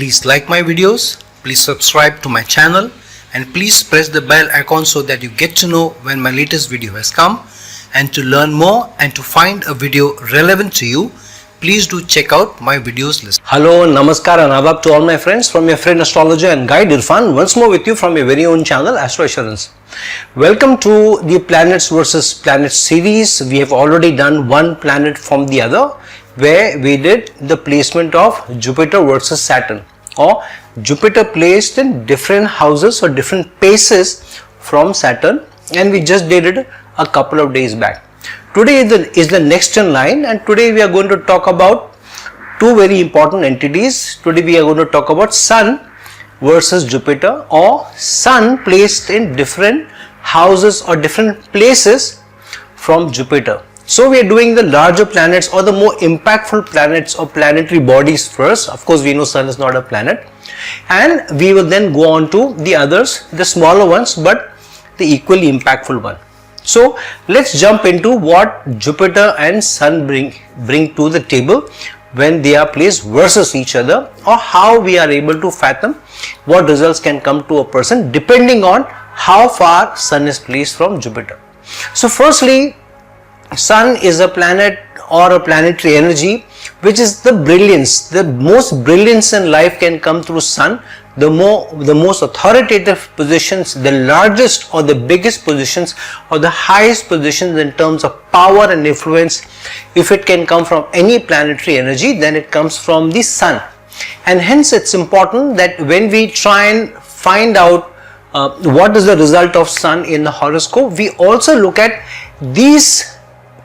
Please like my videos, please subscribe to my channel, and please press the bell icon so that you get to know when my latest video has come. And to learn more and to find a video relevant to you, please do check out my videos list. Hello, namaskar and adab to all my friends from your friend astrologer and guide Irfan, once more with you from your very own channel Astro Assurance. Welcome to the planets versus planets series. We have already done one planet from the other, where we did the placement of Jupiter versus Saturn, or Jupiter placed in different houses or different places from Saturn, and we just did it a couple of days back. Today is the next in line, and today we are going to talk about two very important entities. Today we are going to talk about Sun versus Jupiter, or Sun placed in different houses or different places from Jupiter. So we are doing the larger planets or the more impactful planets or planetary bodies first. Of course, we know Sun is not a planet, and we will then go on to the others, the smaller ones but the equally impactful one. So let's jump into what Jupiter and Sun bring to the table when they are placed versus each other, or how we are able to fathom what results can come to a person depending on how far Sun is placed from Jupiter. So firstly, Sun is a planet or a planetary energy which is the brilliance. The most brilliance in life can come through Sun. The most authoritative positions, the largest or the biggest positions or the highest positions in terms of power and influence, if it can come from any planetary energy, then it comes from the Sun. And hence it's important that when we try and find out what is the result of Sun in the horoscope, we also look at these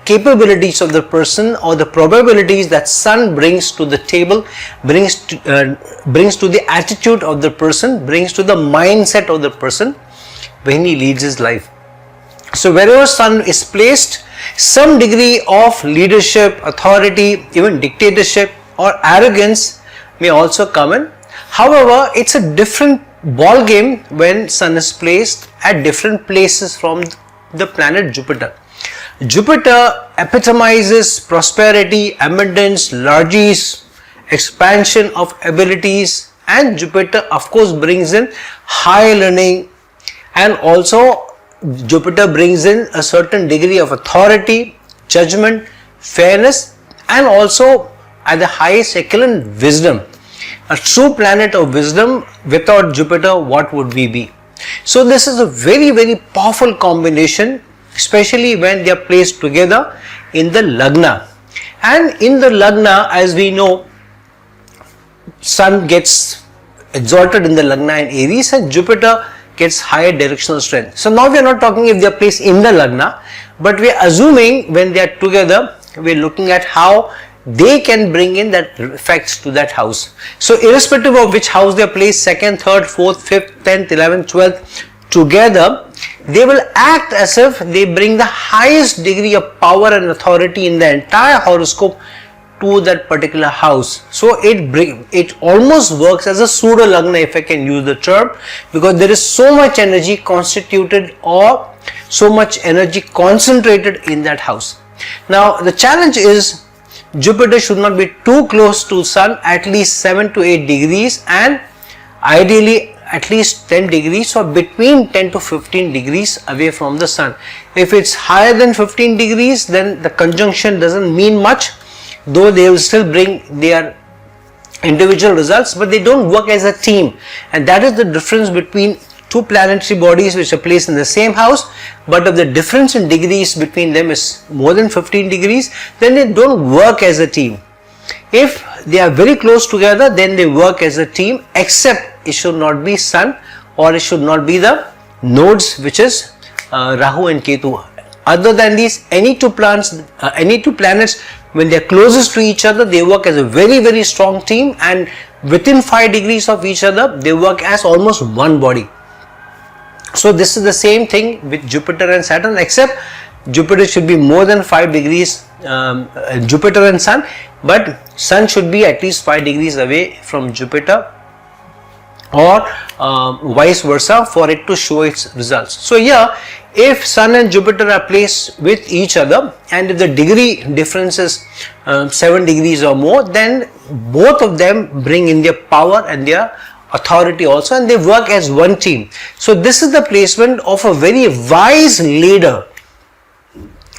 capabilities of the person or the probabilities that Sun brings to the table, brings to the attitude of the person, brings to the mindset of the person when he leads his life. So wherever Sun is placed, some degree of leadership, authority, even dictatorship or arrogance may also come in. However, it's a different ball game when Sun is placed at different places from the planet Jupiter. Jupiter epitomizes prosperity, abundance, largesse, expansion of abilities, and Jupiter of course brings in high learning, and also Jupiter brings in a certain degree of authority, judgment, fairness, and also at the highest echelon, wisdom. A true planet of wisdom. Without Jupiter, what would we be? So this is a very, very powerful combination, especially when they are placed together in the Lagna. And in the Lagna, as we know, Sun gets exalted in the Lagna in Aries and Jupiter gets higher directional strength. So now we are not talking if they are placed in the Lagna, but we are assuming when they are together, we are looking at how they can bring in that effects to that house. So irrespective of which house they are placed, 2nd, 3rd, 4th, 5th, 10th, 11th, 12th, together, they will act as if they bring the highest degree of power and authority in the entire horoscope to that particular house. So it almost works as a pseudo Lagna, if I can use the term, because there is so much energy constituted or so much energy concentrated in that house. Now the challenge is Jupiter should not be too close to Sun, at least 7 to 8 degrees, and ideally at least 10 degrees or between 10 to 15 degrees away from the Sun. If it's higher than 15 degrees, then the conjunction doesn't mean much, though they will still bring their individual results, but they don't work as a team. And that is the difference between two planetary bodies which are placed in the same house, but if the difference in degrees between them is more than 15 degrees, then they don't work as a team. If they are very close together, then they work as a team, except it should not be Sun, or it should not be the nodes, which is Rahu and Ketu. Other than these, any two planets, when they are closest to each other, they work as a very, very strong team, and within 5 degrees of each other, they work as almost one body. So this is the same thing with Jupiter and Saturn, except Jupiter should be more than 5 degrees, Jupiter and Sun, but Sun should be at least 5 degrees away from Jupiter or vice versa for it to show its results. So here, if Sun and Jupiter are placed with each other, and if the degree difference is 7 degrees or more, then both of them bring in their power and their authority also, and they work as one team. So this is the placement of a very wise leader,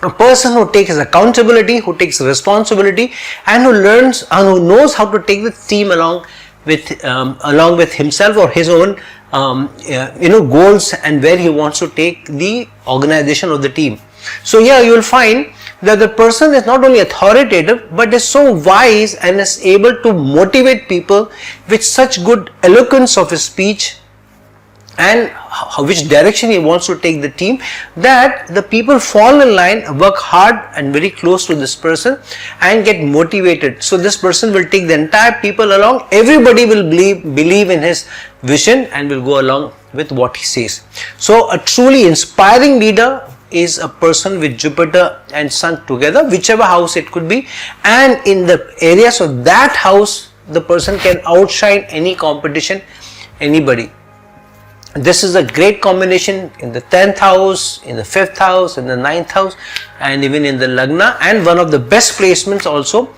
a person who takes accountability, who takes responsibility, and who learns and who knows how to take the team along with himself or his own goals, and where he wants to take the organization of the team. So here you will find that the person is not only authoritative, but is so wise and is able to motivate people with such good eloquence of his speech and which direction he wants to take the team, that the people fall in line, work hard and very close to this person and get motivated. So this person will take the entire people along. Everybody will believe in his vision and will go along with what he says. So a truly inspiring leader is a person with Jupiter and Sun together, whichever house it could be, and in the areas of that house the person can outshine any competition, anybody. This is a great combination in the 10th house, in the 5th house, in the 9th house, and even in the Lagna, and one of the best placements also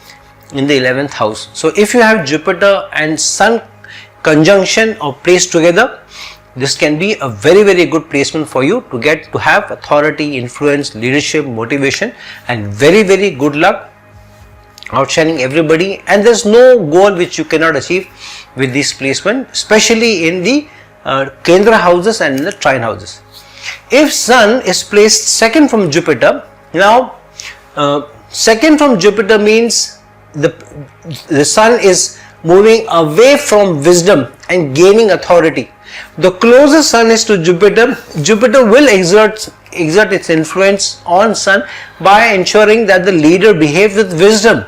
in the 11th house. So if you have Jupiter and Sun conjunction or placed together, this can be a very, very good placement for you to get to have authority, influence, leadership, motivation, and very, very good luck, outshining everybody. And there's no goal which you cannot achieve with this placement, especially in the Kendra houses and in the trine houses. If Sun is placed second from Jupiter, now second from Jupiter means the Sun is moving away from wisdom and gaining authority. The closer Sun is to Jupiter, Jupiter will exert its influence on Sun by ensuring that the leader behaves with wisdom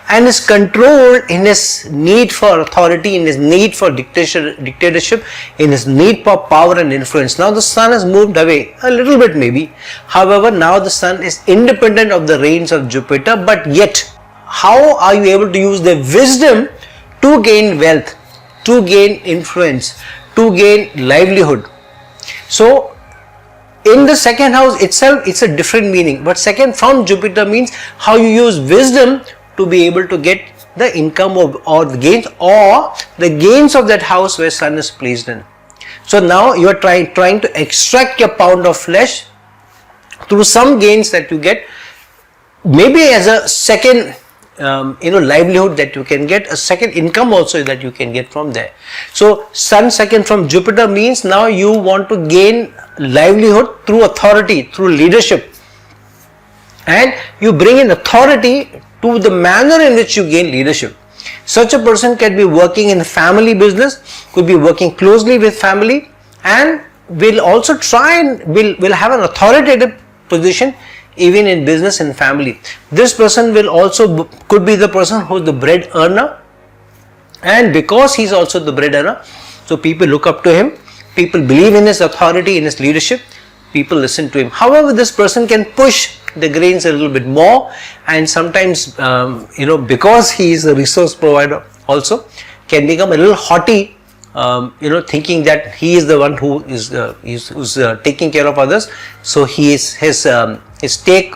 and is controlled in his need for authority, in his need for dictatorship, in his need for power and influence. Now the Sun has moved away a little bit maybe. However, now the Sun is independent of the reigns of Jupiter, but yet how are you able to use the wisdom to gain wealth, to gain influence, to gain livelihood? So in the second house itself, it's a different meaning, but second from Jupiter means how you use wisdom to be able to get the income or the gains, or the gains of that house where Sun is placed in. So now you are trying to extract your pound of flesh through some gains that you get, maybe as a second livelihood that you can get, a second income also that you can get from there. So Sun second from Jupiter means now you want to gain livelihood through authority, through leadership, and you bring in authority to the manner in which you gain leadership. Such a person can be working in family business, could be working closely with family, and will also try and will have an authoritative position even in business and family. This person will also could be the person who is the bread earner, and because he is also the bread earner, so people look up to him, people believe in his authority, in his leadership, people listen to him. However, this person can push the grains a little bit more, and sometimes because he is a resource provider also, can become a little haughty, thinking that he is the one who is taking care of others. So he is his take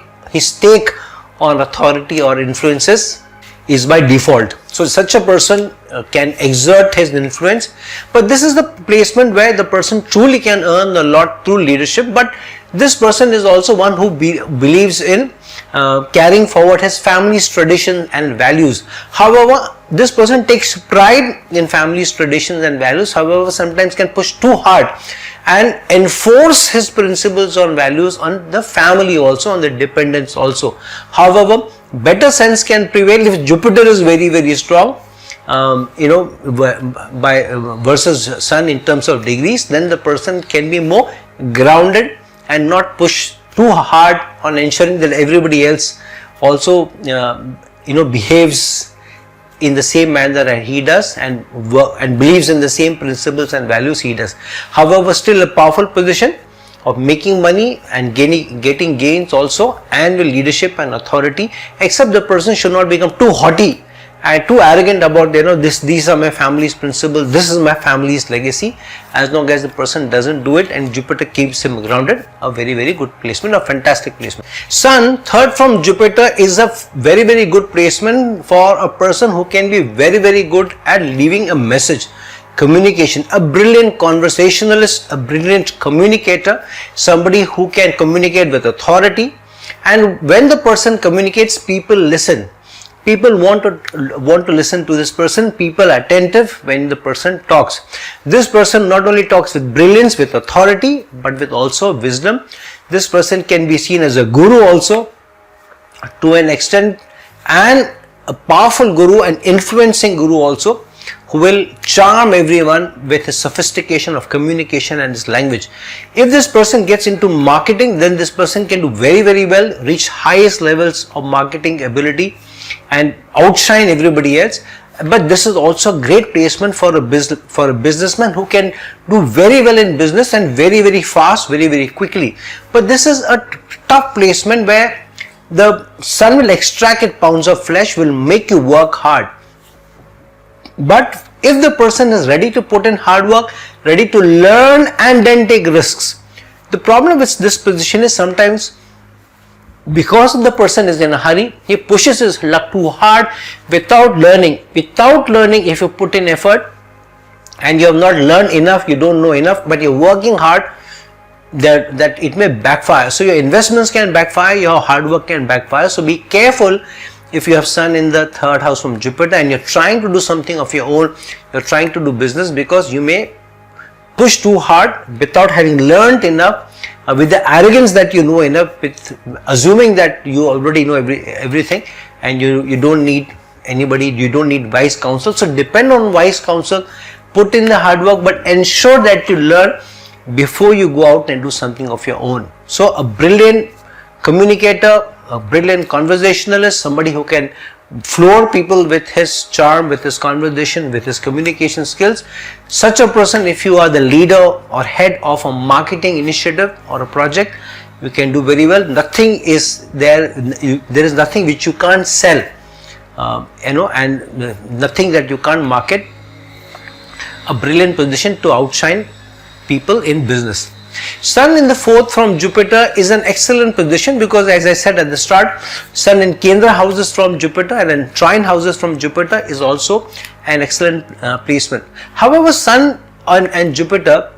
on authority or influences is by default. So such a person can exert his influence, but this is the placement where the person truly can earn a lot through leadership. But this person is also one who believes in carrying forward his family's tradition and values. However, this person takes pride in family's traditions and values, however sometimes can push too hard and enforce his principles on values on the family also, on the dependents also. However, better sense can prevail if Jupiter is very, very strong, versus Sun in terms of degrees. Then the person can be more grounded and not push too hard on ensuring that everybody else also behaves in the same manner that he does and believes in the same principles and values he does. However, still a powerful position of making money and getting gains also, and with leadership and authority, except the person should not become too haughty and too arrogant about these are my family's principles, this is my family's legacy. As long as the person doesn't do it and Jupiter keeps him grounded, a very, very good placement, a fantastic placement. Sun, third from Jupiter, is a very, very good placement for a person who can be very, very good at leaving a message. Communication, a brilliant conversationalist, a brilliant communicator, somebody who can communicate with authority, and when the person communicates, people listen. People want to listen to this person. People are attentive when the person talks. This person not only talks with brilliance, with authority, but with also wisdom. This person can be seen as a guru also to an extent, and a powerful guru, an influencing guru also, who will charm everyone with his sophistication of communication and his language. If this person gets into marketing, then this person can do very, very well, reach highest levels of marketing ability and outshine everybody else. But this is also a great placement for a businessman who can do very well in business and very, very fast, very, very quickly. But this is a tough placement where the sun will extract it pounds of flesh, will make you work hard. But if the person is ready to put in hard work, ready to learn and then take risks, the problem with this position is sometimes because the person is in a hurry, he pushes his luck too hard without learning. Without learning, if you put in effort and you have not learned enough, you don't know enough, but you're working hard, that it may backfire. So your investments can backfire, your hard work can backfire. So be careful. If you have Sun in the third house from Jupiter and you're trying to do something of your own, you're trying to do business, because you may push too hard without having learned enough, with the arrogance that you know enough, with assuming that you already know everything, and you don't need anybody, you don't need wise counsel. So depend on wise counsel, put in the hard work, but ensure that you learn before you go out and do something of your own. So a brilliant communicator, a brilliant conversationalist, somebody who can floor people with his charm, with his conversation, with his communication skills. Such a person, if you are the leader or head of a marketing initiative or a project, you can do very well. Nothing is there, there is nothing which you can't sell, and nothing that you can't market. A brilliant position to outshine people in business. Sun in the fourth from Jupiter is an excellent position, because as I said at the start, Sun in Kendra houses from Jupiter and in trine houses from Jupiter is also an excellent placement. However, Sun and Jupiter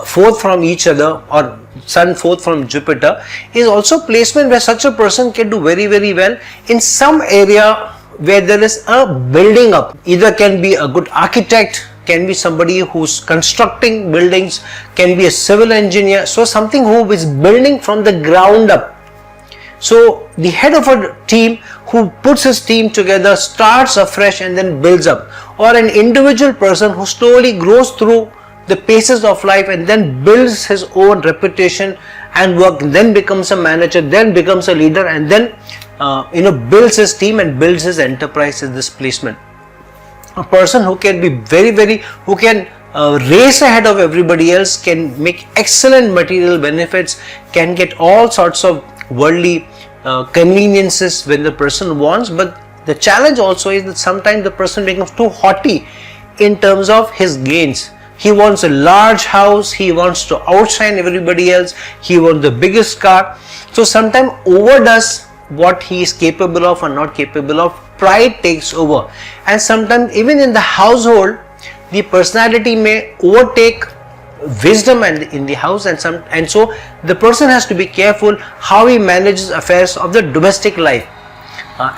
fourth from each other, or Sun fourth from Jupiter, is also placement where such a person can do very, very well in some area where there is a building up. Either can be a good architect, can be somebody who's constructing buildings, can be a civil engineer, so something who is building from the ground up. So the head of a team who puts his team together, starts afresh and then builds up, or an individual person who slowly grows through the paces of life and then builds his own reputation and work, then becomes a manager, then becomes a leader, and then builds his team and builds his enterprise in this placement. A person who can be who can race ahead of everybody else, can make excellent material benefits, can get all sorts of worldly conveniences when the person wants. But the challenge also is that sometimes the person becomes too haughty in terms of his gains. He wants a large house, he wants to outshine everybody else, he wants the biggest car. So sometimes overdoes what he is capable of or not capable of. Pride takes over, and sometimes even in the household, the personality may overtake wisdom in the house, and so the person has to be careful how he manages affairs of the domestic life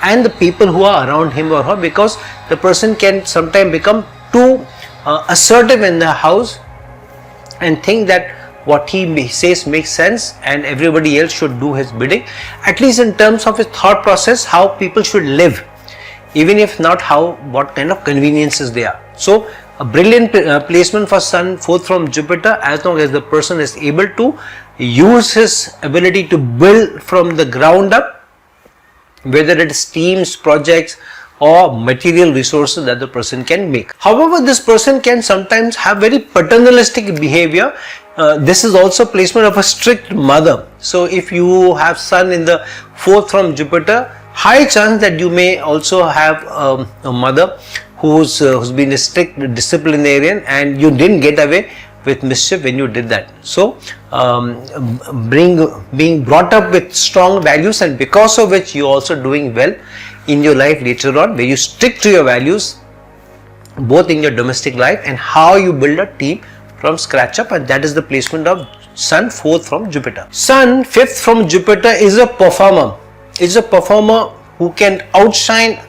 and the people who are around him or her, because the person can sometimes become too assertive in the house and think that what he says makes sense and everybody else should do his bidding, at least in terms of his thought process, how people should live, even if not what kind of conveniences they are. So a brilliant placement for Sun fourth from Jupiter, as long as the person is able to use his ability to build from the ground up, whether it is teams, projects, or material resources that the person can make. However, this person can sometimes have very paternalistic behavior. This is also placement of a strict mother. So if you have Sun in the fourth from Jupiter, High chance that you may also have a mother who's been a strict disciplinarian and you didn't get away with mischief when you did that. So being brought up with strong values, and because of which you also doing well in your life later on, where you stick to your values both in your domestic life and how you build a team from scratch up, and that is the placement of Sun 4th from Jupiter. Sun 5th from Jupiter is a performer. Is a performer who can outshine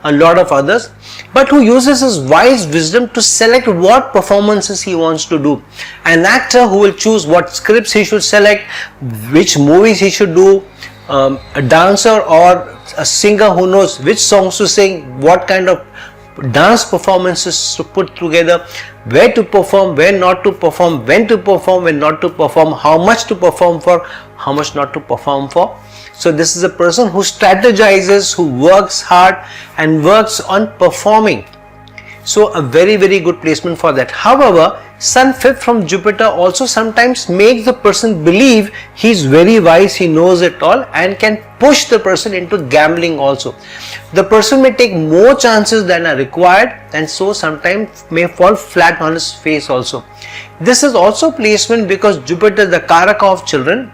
a lot of others, but who uses his wise wisdom to select what performances he wants to do. An actor who will choose what scripts he should select, which movies he should do, a dancer or a singer who knows which songs to sing, what kind of dance performances to put together, where to perform, where not to perform, when to perform, when not to perform, how much to perform for, how much not to perform for. So this is a person who strategizes, who works hard and works on performing. So a very good placement for that. However, Sun 5th from Jupiter also sometimes makes the person believe he's very wise, he knows it all, and can push the person into gambling also. The person may take more chances than are required, and so sometimes may fall flat on his face also. This is also placement because Jupiter is the Karaka of children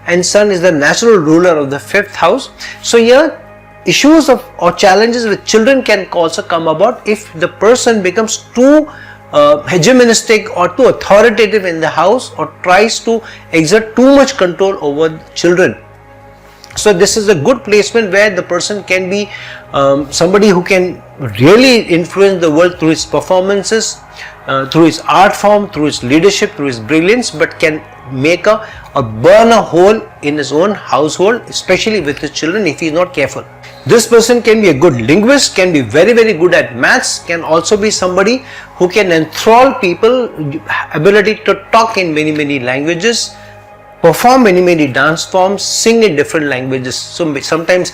and Sun is the natural ruler of the 5th house. So here issues or challenges with children can also come about if the person becomes too hegemonistic or too authoritative in the house, or tries to exert too much control over children. So this is a good placement where the person can be somebody who can really influence the world through his performances, through his art form, through his leadership, through his brilliance, but can make or burn a hole in his own household, especially with his children, if he is not careful. This person can be a good linguist, can be very good at maths, can also be somebody who can enthrall people, ability to talk in many languages, perform many dance forms, sing in different languages. So sometimes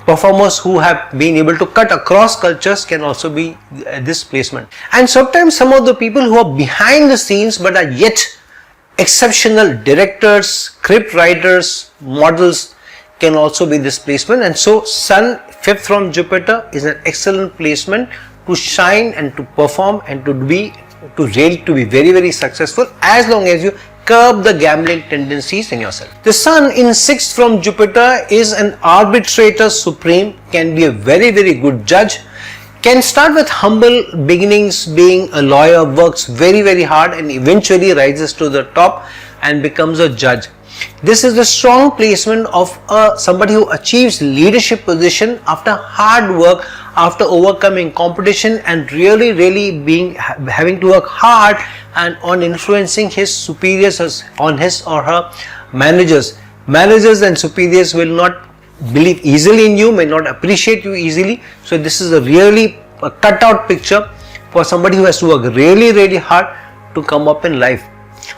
performers who have been able to cut across cultures can also be this placement. And sometimes some of the people who are behind the scenes but are yet exceptional directors, script writers, models can also be this placement. And so Sun 5th from Jupiter is an excellent placement to shine and to perform and to be very successful, as long as you curb the gambling tendencies in yourself. The Sun in 6th from Jupiter is an arbitrator supreme, can be a very good judge, can start with humble beginnings, being a lawyer, works very hard and eventually rises to the top and becomes a judge. This is the strong placement of somebody who achieves leadership position after hard work, after overcoming competition, and really having to work hard and on influencing his superiors, on his or her managers. Managers and superiors will not believe easily in you, may not appreciate you easily. So this is a cutout picture for somebody who has to work really hard to come up in life.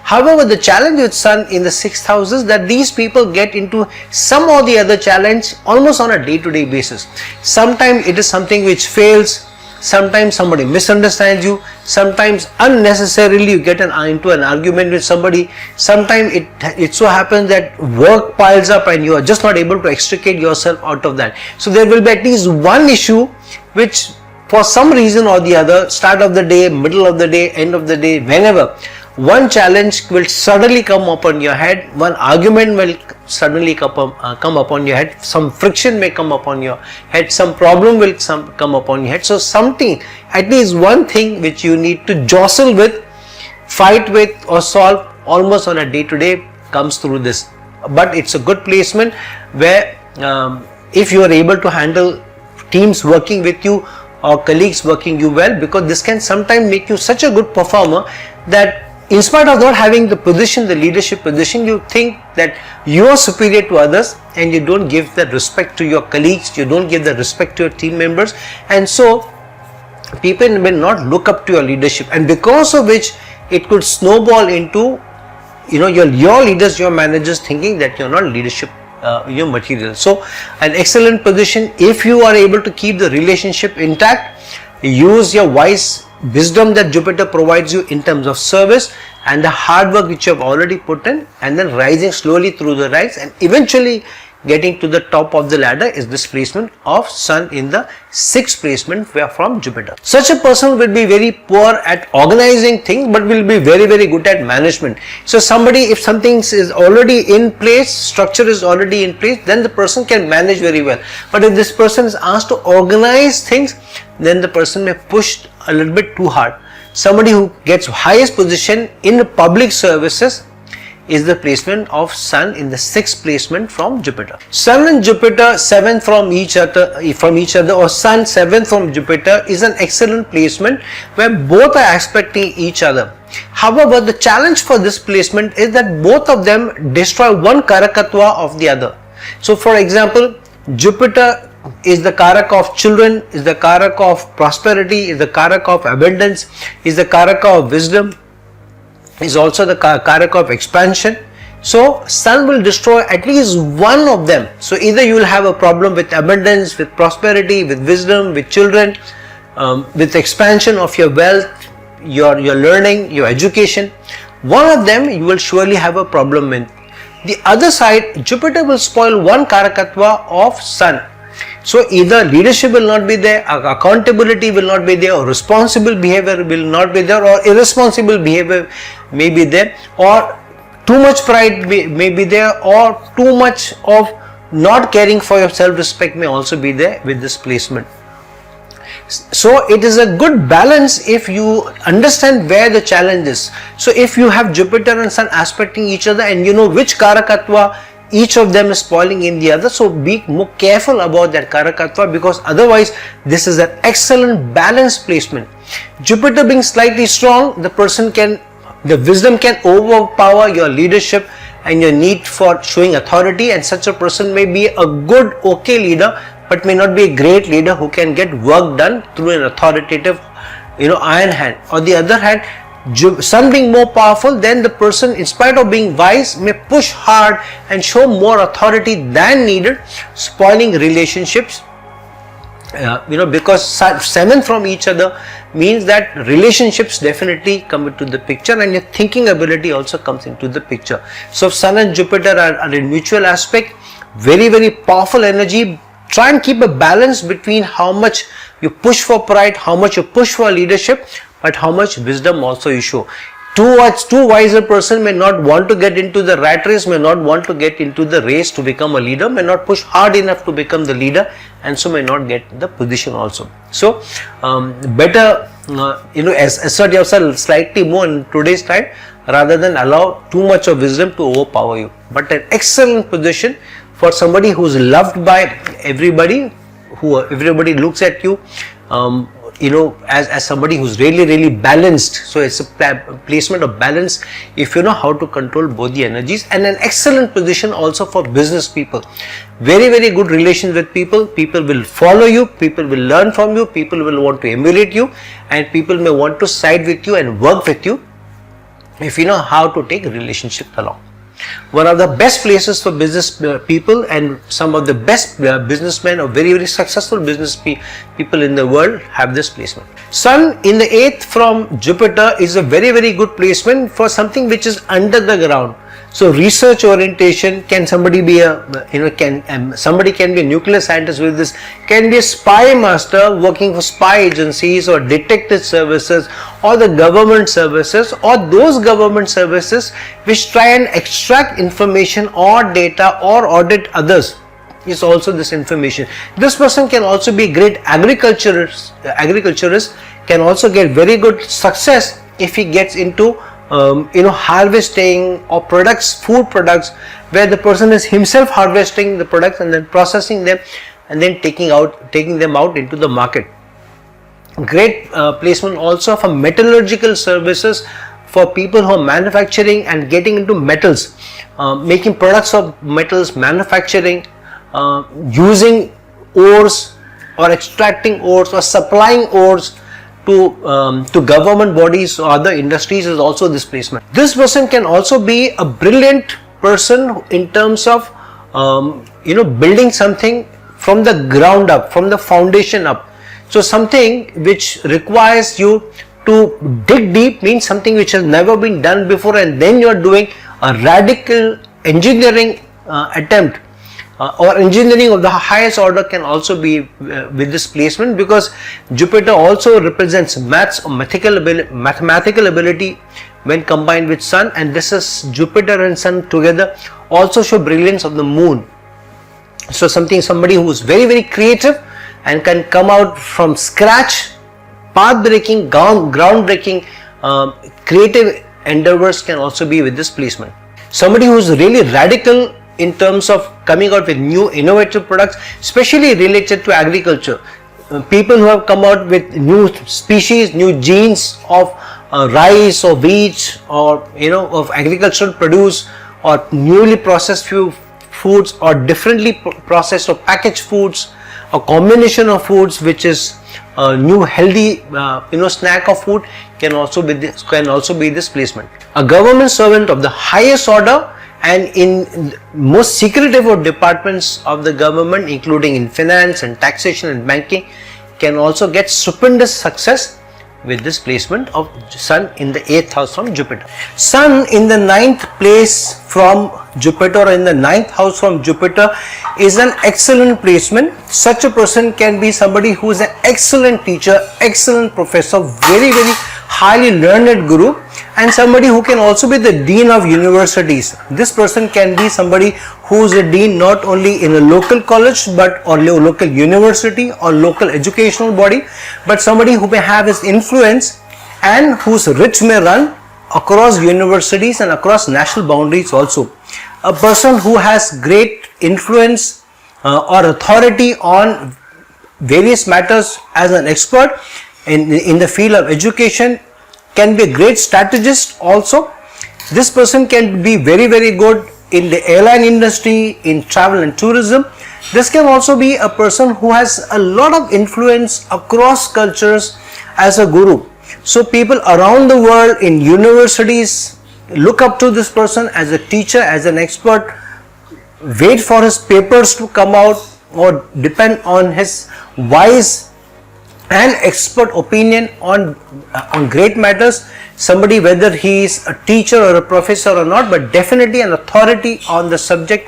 However, the challenge with Sun in the 6th house is that these people get into some or the other challenge almost on a day-to-day basis. Sometimes it is something which fails, sometimes somebody misunderstands you, sometimes unnecessarily you get into an argument with somebody, sometimes it so happens that work piles up and you are just not able to extricate yourself out of that. So there will be at least one issue which for some reason or the other, start of the day, middle of the day, end of the day, whenever, one challenge will suddenly come upon your head, one argument will suddenly come upon your head, some friction may come upon your head, some problem will come upon your head. So something, at least one thing which you need to jostle with, fight with or solve almost on a day-to-day comes through this. But it's a good placement where if you are able to handle teams working with you or colleagues working you well, because this can sometimes make you such a good performer that in spite of not having the position, the leadership position, you think that you are superior to others and you don't give the respect to your colleagues, you don't give the respect to your team members, and so people will not look up to your leadership, and because of which it could snowball into your leaders, your managers thinking that you're not leadership your material. So an excellent position if you are able to keep the relationship intact, use your wise wisdom that Jupiter provides you in terms of service and the hard work which you have already put in, and then rising slowly through the ranks and eventually getting to the top of the ladder is this placement of Sun in the 6th placement from Jupiter. Such a person will be very poor at organizing things, but will be very, very good at management. So somebody, if something is already in place, structure is already in place, then the person can manage very well. But if this person is asked to organize things, then the person may push a little bit too hard. Somebody who gets highest position in public services is the placement of Sun in the 6th placement from Jupiter. Sun and Jupiter 7th from each other, or Sun 7th from Jupiter is an excellent placement where both are aspecting each other. However, the challenge for this placement is that both of them destroy one karakatva of the other. So for example, Jupiter is the karaka of children, is the karaka of prosperity, is the karaka of abundance, is the karaka of wisdom, is also the karaka of expansion. So Sun will destroy at least one of them. So either you will have a problem with abundance, with prosperity, with wisdom, with children, with expansion of your wealth, your learning, your education. One of them you will surely have a problem with. The other side, Jupiter will spoil one karakatva of Sun. So either leadership will not be there, accountability will not be there, or responsible behavior will not be there, or irresponsible behavior may be there, or too much pride may be there, or too much of not caring for your self-respect may also be there with this placement. So it is a good balance if you understand where the challenge is. So if you have Jupiter and Sun aspecting each other and you know which karakatva each of them is spoiling in the other, so be more careful about that karakatva, because otherwise this is an excellent balanced placement. Jupiter being slightly strong, the wisdom can overpower your leadership and your need for showing authority, and such a person may be a good, okay leader, but may not be a great leader who can get work done through an authoritative, iron hand. On the other hand, Sun being more powerful, then the person, in spite of being wise, may push hard and show more authority than needed, spoiling relationships. Because 7 from each other means that relationships definitely come into the picture, and your thinking ability also comes into the picture. So if Sun and Jupiter are in mutual aspect, very, very powerful energy. Try and keep a balance between how much you push for pride, how much you push for leadership, but how much wisdom also you show. Too wiser person may not want to get into the rat race, may not want to get into the race to become a leader, may not push hard enough to become the leader, and so may not get the position also. So better assert yourself slightly more in today's time rather than allow too much of wisdom to overpower you. But an excellent position for somebody who is loved by everybody, who everybody looks at you as somebody who's really, really balanced. So it's a placement of balance if you know how to control both the energies, and an excellent position also for business people. Very, very good relations with people. People will follow you, people will learn from you, people will want to emulate you, and people may want to side with you and work with you if you know how to take relationships along. One of the best places for business people, and some of the best businessmen or very, very successful business people in the world have this placement. Sun in the 8th from Jupiter is a very, very good placement for something which is under the ground. So research orientation, can somebody be somebody can be a nuclear scientist with this, can be a spy master working for spy agencies or detective services or the government services, or those government services which try and extract information or data or audit others. Is also this information. This person can also be a great agriculturist, can also get very good success if he gets into harvesting or food products, where the person is himself harvesting the products and then processing them and then taking them out into the market. Great placement also for metallurgical services, for people who are manufacturing and getting into metals, making products of metals, manufacturing, using ores or extracting ores or supplying ores to government bodies or other industries is also this placement. This person can also be a brilliant person in terms of building something from the ground up, from the foundation up. So something which requires you to dig deep, means something which has never been done before, and then you are doing a radical engineering attempt or engineering of the highest order can also be with this placement, because Jupiter also represents maths or mathematical ability when combined with Sun, and this is Jupiter and Sun together also show brilliance of the Moon. So somebody who is very, very creative and can come out from scratch, path-breaking, groundbreaking, creative endeavors can also be with this placement. Somebody who is really radical in terms of coming out with new innovative products, especially related to agriculture. People who have come out with new species, new genes of rice or wheat, or of agricultural produce, or newly processed foods, or differently processed or packaged foods, a combination of foods which is a new healthy snack of food can also be this placement. A government servant of the highest order and in most secretive of departments of the government, including in finance and taxation and banking, can also get stupendous success with this placement of Sun in the 8th house from Jupiter. Sun in the 9th place from Jupiter, or in the 9th house from Jupiter, is an excellent placement. Such a person can be somebody who is an excellent teacher, excellent professor, very, very highly learned guru, and somebody who can also be the dean of universities. This person can be somebody who is a dean not only in a local college or local university or local educational body, but somebody who may have his influence and whose reach may run across universities and across national boundaries also. A person who has great influence or authority on various matters as an expert in the field of education, can be a great strategist also. This person can be very, very good in the airline industry, in travel and tourism. This can also be a person who has a lot of influence across cultures as a guru. So people around the world in universities look up to this person as a teacher, as an expert, wait for his papers to come out, or depend on his wise and expert opinion on great matters. Somebody, whether he is a teacher or a professor or not, but definitely an authority on the subject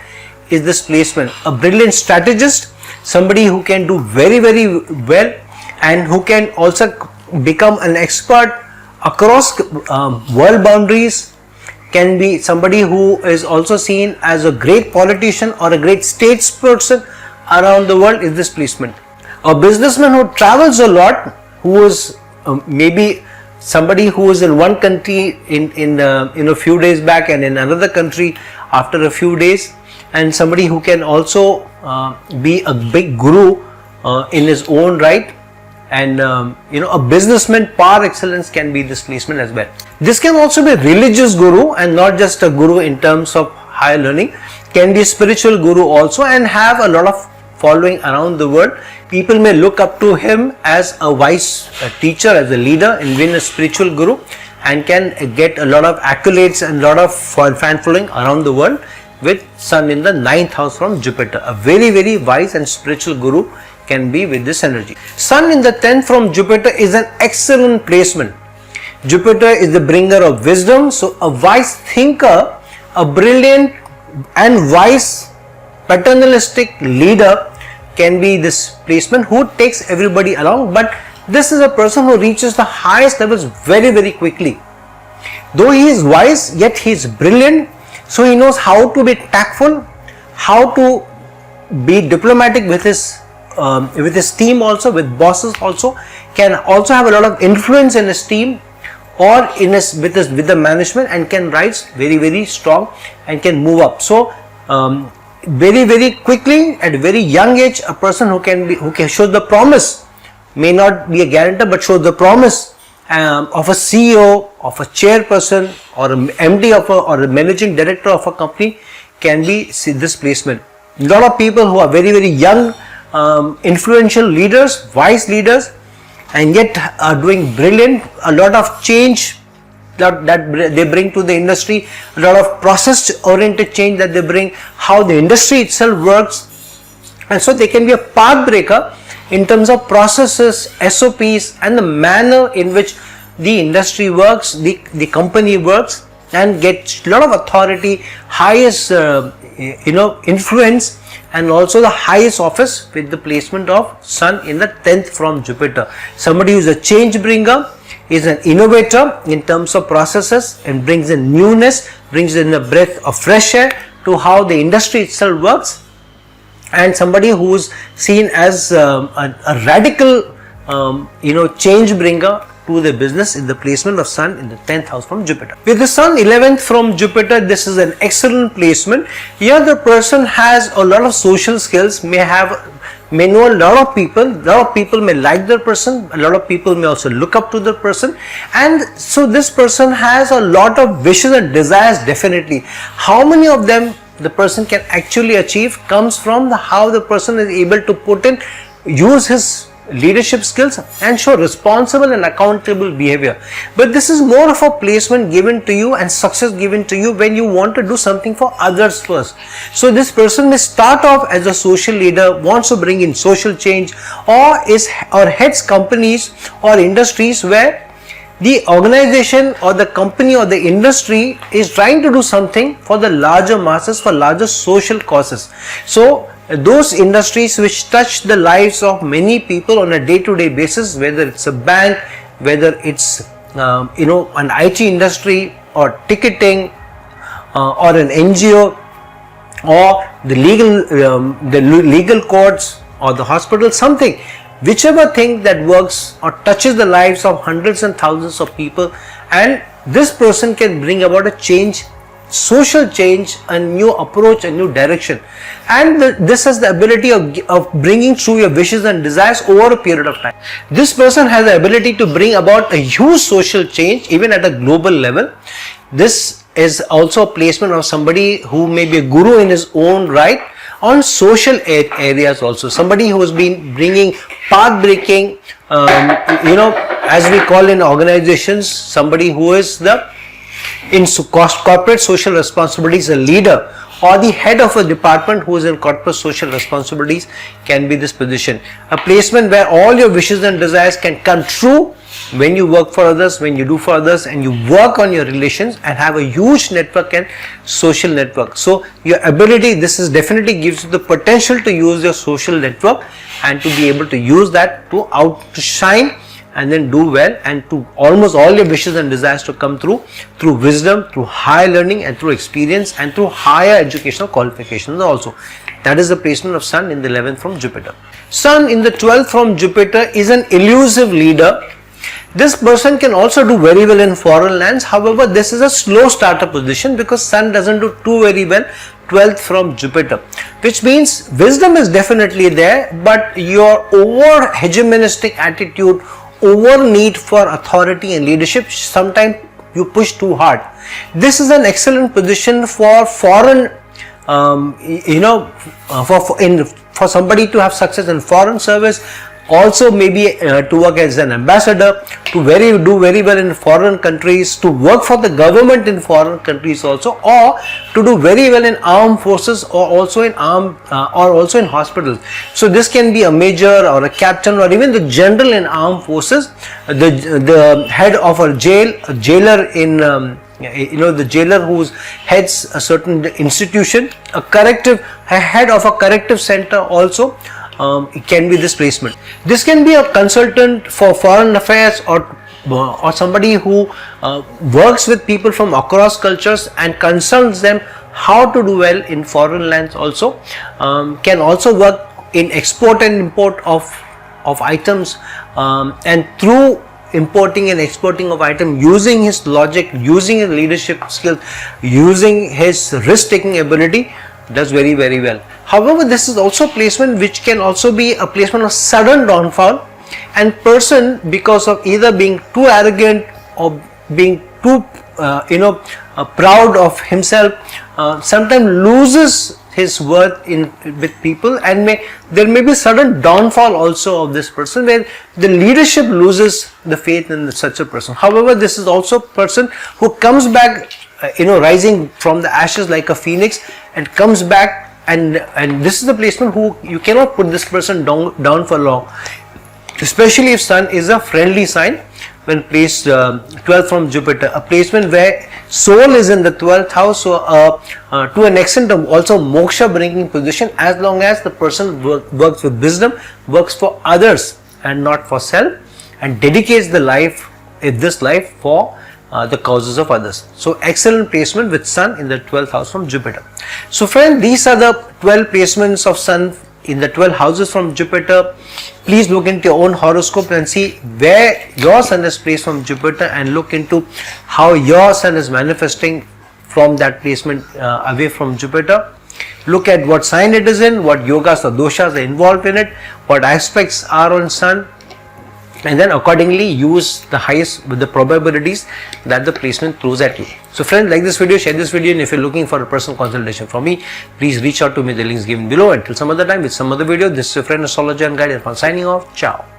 is this placement. A brilliant strategist, somebody who can do very, very well and who can also become an expert across world boundaries, can be somebody who is also seen as a great politician or a great statesperson around the world, is this placement. A businessman who travels a lot, who is maybe somebody who is in one country in a few days back and in another country after a few days, and somebody who can also be a big guru in his own right, and a businessman par excellence can be this placement as well. This can also be a religious guru, and not just a guru in terms of higher learning, can be a spiritual guru also and have a lot of following around the world. People may look up to him as a wise teacher, as a leader, and being a spiritual guru, and can get a lot of accolades and a lot of fan following around the world with Sun in the 9th house from Jupiter. A very, very wise and spiritual guru can be with this energy. Sun in the 10th from Jupiter is an excellent placement. Jupiter is the bringer of wisdom, so a wise thinker, a brilliant and wise paternalistic leader can be this placement, who takes everybody along, but this is a person who reaches the highest levels very, very quickly. Though he is wise, yet he is brilliant, so he knows how to be tactful, how to be diplomatic with his team also, with bosses also, can also have a lot of influence in his team or with the management, and can rise very, very strong and can move up. So very, very quickly at a very young age, a person who can show the promise, may not be a guarantor, but show the promise of a CEO, of a chairperson, or a MD or a managing director of a company, can be this placement. A lot of people who are very, very young, influential leaders, wise leaders, and yet are doing brilliant, a lot of change that they bring to the industry, a lot of process oriented change that they bring, how the industry itself works, and so they can be a path breaker in terms of processes, SOPs, and the manner in which the industry works, the company works, and get a lot of authority, highest influence and also the highest office with the placement of Sun in the 10th from Jupiter. Somebody who is a change bringer, is an innovator in terms of processes and brings in newness, brings in a breath of fresh air to how the industry itself works, and somebody who is seen as a radical change bringer to the business in the placement of Sun in the 10th house from Jupiter. With the Sun 11th from Jupiter, this is an excellent placement. Here the person has a lot of social skills, may know a lot of people may like the person, a lot of people may also look up to the person, and so this person has a lot of wishes and desires. Definitely, how many of them the person can actually achieve comes from how the person is able to use his leadership skills and show responsible and accountable behavior. But this is more of a placement given to you and success given to you when you want to do something for others first. So this person may start off as a social leader, wants to bring in social change, or heads companies or industries where the organization or the company or the industry is trying to do something for the larger masses, for larger social causes. So those industries which touch the lives of many people on a day-to-day basis, whether it's a bank, whether it's an IT industry or ticketing or an NGO or the legal courts or the hospital, something, whichever thing that works or touches the lives of hundreds and thousands of people, and this person can bring about a change, social change, a new approach, a new direction, and this has the ability of bringing through your wishes and desires over a period of time. This person has the ability to bring about a huge social change even at a global level. This is also a placement of somebody who may be a guru in his own right on social areas also. Somebody who has been bringing path breaking, as we call in organizations, somebody who is in corporate social responsibilities, a leader or the head of a department who is in corporate social responsibilities can be this position. A placement where all your wishes and desires can come true when you work for others, when you do for others, and you work on your relations and have a huge network and social network. So your ability, this is definitely gives you the potential to use your social network and to be able to use that to shine and then do well, and to almost all your wishes and desires to come through wisdom, through higher learning, and through experience, and through higher educational qualifications also. That is the placement of Sun in the 11th from Jupiter. Sun in the 12th from Jupiter is an elusive leader. This person can also do very well in foreign lands. However, this is a slow starter position because Sun doesn't do too very well 12th from Jupiter, which means wisdom is definitely there, but your over hegemonistic attitude, over need for authority and leadership, sometimes you push too hard. This is an excellent position for foreign, for somebody to have success in foreign service, also maybe to work as an ambassador, to do very well in foreign countries, to work for the government in foreign countries also, or to do very well in armed forces, or also in hospitals. So this can be a major or a captain or even the general in armed forces, the head of a jailer in the jailer who heads a certain institution, a head of a corrective center also. It can be this placement. This can be a consultant for foreign affairs, or somebody who works with people from across cultures and consults them how to do well in foreign lands also. Can also work in export and import of items, and through importing and exporting of items, using his logic, using his leadership skills, using his risk taking ability, does very very well. However, this is also a placement which can also be a placement of sudden downfall, and person, because of either being too arrogant or being too proud of himself, sometimes loses his worth with people, and there may be sudden downfall also of this person where the leadership loses the faith in such a person. However, this is also a person who comes back, rising from the ashes like a phoenix, and comes back, and this is the placement who you cannot put this person down for long. especially if Sun is a friendly sign when placed 12th from Jupiter, a placement where Soul is in the 12th house, so to an extent also moksha bringing position, as long as the person works with wisdom, works for others and not for self, and dedicates the life, this life, for the causes of others. So excellent placement with Sun in the 12th house from Jupiter. So friend, these are the 12 placements of Sun in the 12 houses from Jupiter. Please look into your own horoscope and see where your Sun is placed from Jupiter, and look into how your Sun is manifesting from that placement away from Jupiter. Look at what sign it is in, what yogas or doshas are involved in it, what aspects are on Sun, and then accordingly use the highest with the probabilities that the placement throws at you. So friends, like this video, share this video, and if you're looking for a personal consultation from me, please reach out to me, the links given below. Until some other time with some other video, this is your friend astrologer and guide Irfan signing off. Ciao.